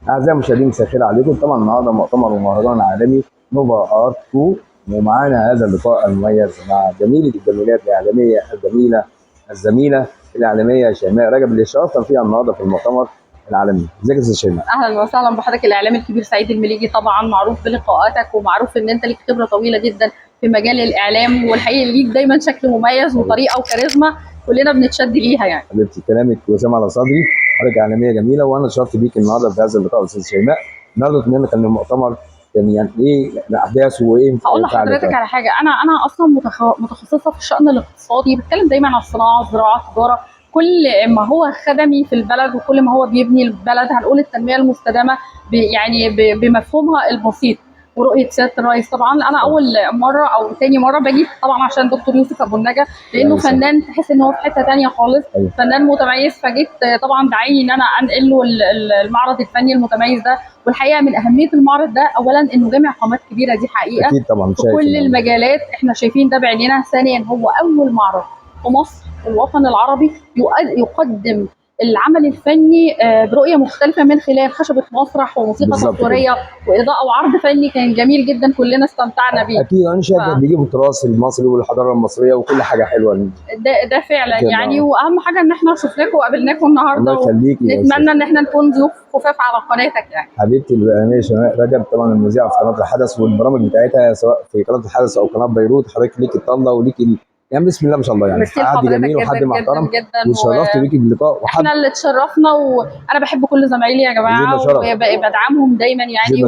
أعزائي المشاهدين مساء الخير عليكم. طبعا النهارده مؤتمر ومهرجان عالمي نوفا ارت 2، ومعانا هذا اللقاء المميز مع جميلة الجميلات الإعلامية الجميلة الزميلة الإعلامية شيماء رجب اللي شرفنا فيها النهارده في المؤتمر العالمي. ازيك يا استاذ شيماء؟ اهلا وسهلا بحضرتك. الاعلامي الكبير سعيد المليجي طبعا معروف بلقاءاتك، ومعروف ان انت ليك خبره طويله جدا في مجال الاعلام، والحقيقه ليك دايما شكل مميز وطريقه وكاريزما كلنا بنتشد ليها يعني. حبيبتي كلامك وسام على صدري، حضرتك إعلامية جميلة وأنا اتشرفت بيك النهارده في هذا اللقاء. استاذ شيماء، النهارده اتمنى كان المؤتمر يعني ايه الاحداث وايه هقول لحضرتك على حاجه، انا اصلا متخصصه في الشان الاقتصادي، بتكلم دايما عن الصناعه، الزراعه، التجاره، كل ما هو خدمي في البلد وكل ما هو بيبني البلد. هنقول التنميه المستدامه بمفهومها البسيط ورؤيه سياده الرئيس. طبعا انا اول مره او تاني مره باجي طبعا عشان دكتور يوسف ابو النجا، لانه فنان تحس ان هو في حته تانيه خالص. فنان متميز، فجيت طبعا دعاني ان انا انقل له المعرض الفني المتميز ده. والحقيقه من اهميه المعرض ده اولا انه جامع قامات كبيره، دي حقيقه اكيد طبعا في كل المجالات احنا شايفين ده بعيننا. ثانيا هو اول معرض في مصر في الوطن العربي يقدم العمل الفني برؤيه مختلفه من خلال خشبه مسرح وموسيقى تصويريه واضاءه وعرض فني كان جميل جدا، كلنا استمتعنا بيه. اكيد انا شايف بيجيبوا التراث المصري والحضاره المصريه وكل حاجه حلوه. ده فعلا يعني، واهم حاجه ان احنا شفناكم وقابلناكم النهارده، ونتمنى ان احنا نكون ضيوف خفاف على قناتك يعني. حبيبتي الاعلاميه شيماء رجب، طبعا المذيعه في قناه الحدث والبرامج بتاعتها سواء في قناه الحدث او قناه بيروت. حضرتك ليكي الطله وليكي يعني بسم الله ما شاء الله، يعني حد جميل وحد محترم، واتشرفت بيكي باللقاء. احنا اللي اتشرفنا، وانا بحب كل زمايلي يا جماعه وبدعمهم دايما يعني.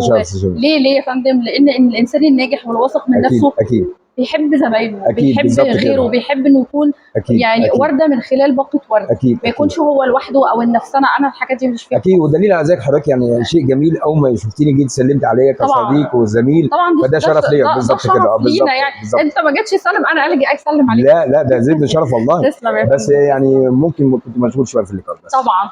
ليه يا فندم؟ لان الانسان الناجح والواثق من نفسه اكيد بيحب زمايله وبيحب غيره وبيحب انه يكون يعني ورده من خلال باقه ورد، ما يكونش هو لوحده او النفسنه. انا الحاجات دي مش فيها اكيد، والدليل على ذلك حضرتك يعني شيء جميل. اول ما شفتيني جيت سلمت عليا كصديق وزميل، فده شرف ليا. بالظبط كده، بالظبط يعني. انت ما جيتش تسلم، انا اجي اسلم عليك. لا ده زيد شرف والله. بس يعني ممكن كنت مشغول شويه في اللقاء بس. طبعا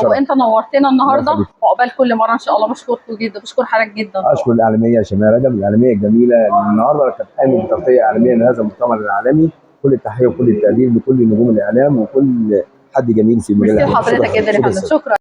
وانت نورتنا النهارده، وعقبال كل مره ان شاء الله. بشكركم جدا، بشكر حضرتك جدا. اشكر الاعلاميه شيماء رجب، الاعلاميه الجميله النهارده كانت قايمه بتغطيه اعلاميه لهذا المؤتمر العالمي. كل التحيه وكل التقدير لكل نجوم الاعلام وكل حد جميل في مجال الاعلام. حضرتك جدا يا فندم، شكرا.